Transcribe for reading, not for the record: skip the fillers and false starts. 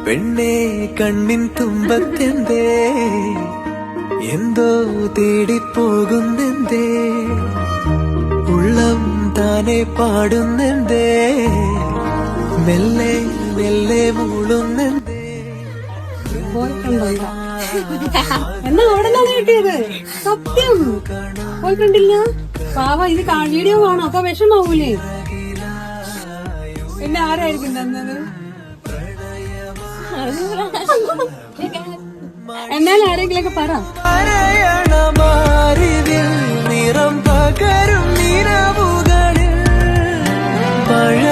പെണ്ണേ കണ്ണിൻ തുമ്പത്തെന്തേ എന്തോ തേടിപ്പോകുന്നെന്തേ ഉള്ളം താനെ പാടുന്നെന്തേ മെല്ലെ മെല്ലെ മൂളുന്നെന്തേ. എന്നാ അവിടെ നിന്നാണ് കിട്ടിയത്? സത്യം പോയിട്ടുണ്ടില്ല. പാവ ഇത് വീഡിയോ കാണോ? അപ്പൊ വിഷമാവൂലേ? പിന്നെ ആരായിരിക്കും തന്നത്? എന്നാലും ആരെങ്കിലൊക്കെ പറ. നിറം പകരും നിലവുകളിൽ പഴ